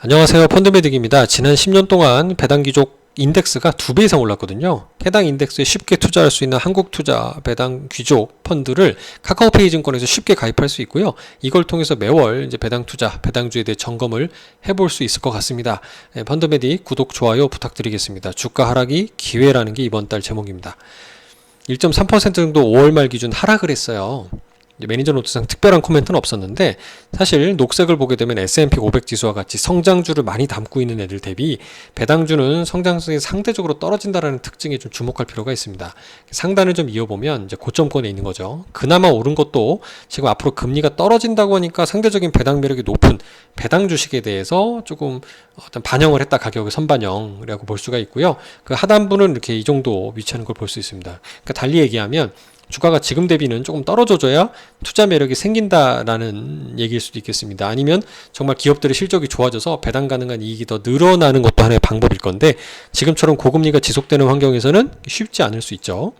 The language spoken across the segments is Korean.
안녕하세요. 펀드매직입니다. 지난 10년 동안 배당 귀족 인덱스가 2배 이상 올랐거든요. 해당 인덱스에 쉽게 투자할 수 있는 한국투자 배당 귀족 펀드를 카카오페이 증권에서 쉽게 가입할 수 있고요. 이걸 통해서 매월 이제 배당 투자, 배당주에 대해 점검을 해볼 수 있을 것 같습니다. 펀드매직 구독, 좋아요 부탁드리겠습니다. 주가 하락이 기회라는 게 이번 달 제목입니다. 1.3% 정도 5월 말 기준 하락을 했어요. 매니저 노트상 특별한 코멘트는 없었는데, 사실 녹색을 보게 되면 S&P 500 지수와 같이 성장주를 많이 담고 있는 애들 대비 배당주는 성장성이 상대적으로 떨어진다는 특징에 좀 주목할 필요가 있습니다. 상단을 좀 이어보면 이제 고점권에 있는 거죠. 그나마 오른 것도 지금 앞으로 금리가 떨어진다고 하니까 상대적인 배당 매력이 높은 배당 주식에 대해서 조금 어떤 반영을 했다, 가격의 선반영이라고 볼 수가 있고요. 그 하단부는 이렇게 이 정도 위치하는 걸 볼 수 있습니다. 그러니까 달리 얘기하면 주가가 지금 대비는 조금 떨어져줘야 투자 매력이 생긴다라는 얘기일 수도 있겠습니다. 아니면 정말 기업들의 실적이 좋아져서 배당 가능한 이익이 더 늘어나는 것도 하나의 방법일 건데, 지금처럼 고금리가 지속되는 환경에서는 쉽지 않을 수 있죠.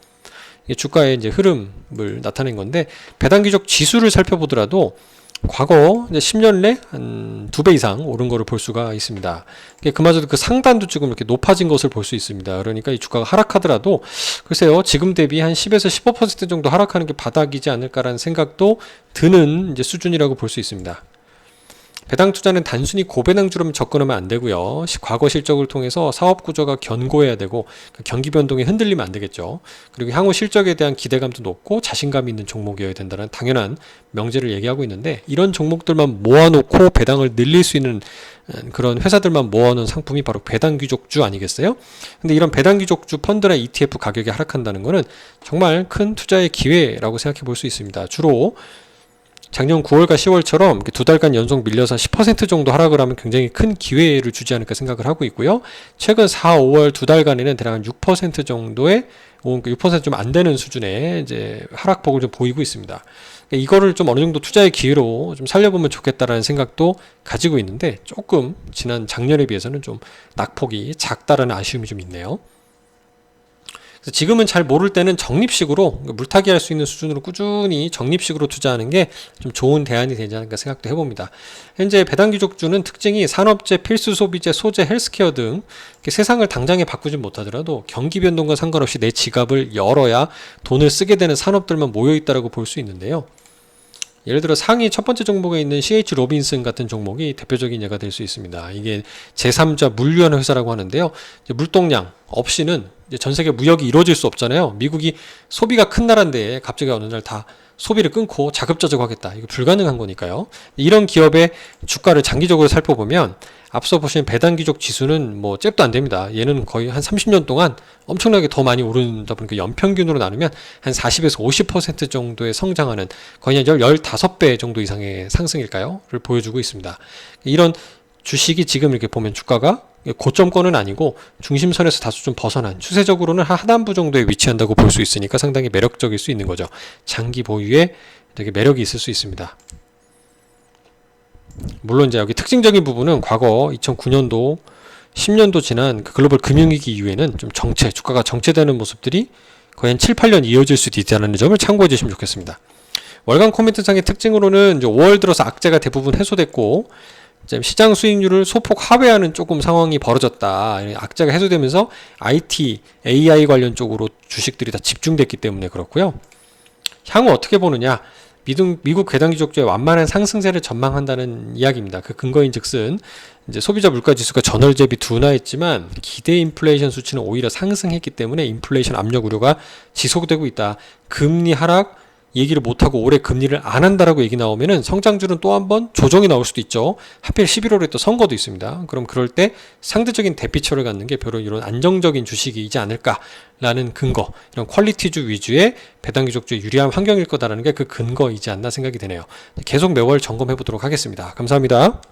이게 주가의 이제 흐름을 나타낸 건데, 배당 귀족 지수를 살펴보더라도 과거 이제 10년 내 한 2배 이상 오른 거를 볼 수가 있습니다. 그마저도 그 상단도 지금 이렇게 높아진 것을 볼 수 있습니다. 그러니까 이 주가가 하락하더라도 글쎄요, 지금 대비 한 10에서 15% 정도 하락하는 게 바닥이지 않을까라는 생각도 드는 이제 수준이라고 볼 수 있습니다. 배당 투자는 단순히 고배당주로만 접근하면 안 되고요. 과거 실적을 통해서 사업 구조가 견고해야 되고, 경기 변동에 흔들리면 안 되겠죠. 그리고 향후 실적에 대한 기대감도 높고 자신감 있는 종목이어야 된다는 당연한 명제를 얘기하고 있는데, 이런 종목들만 모아놓고 배당을 늘릴 수 있는 그런 회사들만 모아놓은 상품이 바로 배당 귀족주 아니겠어요? 근데 이런 배당 귀족주 펀드나 ETF 가격이 하락한다는 것은 정말 큰 투자의 기회라고 생각해 볼 수 있습니다. 주로 작년 9월과 10월처럼 2달간 연속 밀려서 10% 정도 하락을 하면 굉장히 큰 기회를 주지 않을까 생각을 하고 있고요. 최근 4, 5월 2달간에는 대략 한 6% 정도의 6% 좀 안 되는 수준의 이제 하락폭을 좀 보이고 있습니다. 이거를 좀 어느 정도 투자의 기회로 좀 살려보면 좋겠다라는 생각도 가지고 있는데, 조금 지난 작년에 비해서는 좀 낙폭이 작다라는 아쉬움이 좀 있네요. 지금은 잘 모를 때는 적립식으로 물타기 할 수 있는 수준으로 꾸준히 적립식으로 투자하는 게 좀 좋은 대안이 되지 않을까 생각도 해봅니다. 현재 배당 귀족주는 특징이 산업재, 필수 소비재, 소재, 헬스케어 등 세상을 당장에 바꾸진 못하더라도 경기 변동과 상관없이 내 지갑을 열어야 돈을 쓰게 되는 산업들만 모여있다고 볼 수 있는데요. 예를 들어 상위 첫 번째 종목에 있는 CH 로빈슨 같은 종목이 대표적인 예가 될 수 있습니다. 이게 제3자 물류하는 회사라고 하는데요. 물동량 없이는 전 세계 무역이 이루어질 수 없잖아요. 미국이 소비가 큰 나라인데 갑자기 어느 날 다 소비를 끊고 자급자족하겠다, 이거 불가능한 거니까요. 이런 기업의 주가를 장기적으로 살펴보면 앞서 보신 배당 귀족 지수는 뭐 잽도 안 됩니다. 얘는 거의 한 30년 동안 엄청나게 더 많이 오른다 보니까 연평균으로 나누면 한 40에서 50% 정도의 성장하는, 거의 한 15배 정도 이상의 상승일까요? 를 보여주고 있습니다. 이런 주식이 지금 이렇게 보면 주가가 고점권은 아니고 중심선에서 다소 좀 벗어난, 추세적으로는 하단부 정도에 위치한다고 볼 수 있으니까 상당히 매력적일 수 있는 거죠. 장기 보유에 되게 매력이 있을 수 있습니다. 물론 이제 여기 특징적인 부분은 과거 2009년도 10년도 지난 글로벌 금융위기 이후에는 좀 주가가 정체되는 모습들이 거의 한 7, 8년 이어질 수도 있다는 점을 참고해 주시면 좋겠습니다. 월간 코멘트상의 특징으로는 이제 5월 들어서 악재가 대부분 해소됐고, 시장 수익률을 소폭 하회하는 조금 상황이 벌어졌다. 악재가 해소되면서 IT, AI 관련 쪽으로 주식들이 다 집중됐기 때문에 그렇고요. 향후 어떻게 보느냐? 미국 배당 귀족주의 완만한 상승세를 전망한다는 이야기입니다. 그 근거인즉슨 이제 소비자 물가 지수가 전월 대비 둔화했지만 기대 인플레이션 수치는 오히려 상승했기 때문에 인플레이션 압력 우려가 지속되고 있다. 금리 하락 얘기를 못하고 올해 금리를 안 한다라고 얘기 나오면은 성장률은 또 한 번 조정이 나올 수도 있죠. 하필 11월에 또 선거도 있습니다. 그럼 그럴 때 상대적인 대피처를 갖는 게 바로 이런 안정적인 주식이지 않을까라는 근거, 이런 퀄리티주 위주의 배당 귀족주의 유리한 환경일 거다라는 게 그 근거이지 않나 생각이 되네요. 계속 매월 점검해 보도록 하겠습니다. 감사합니다.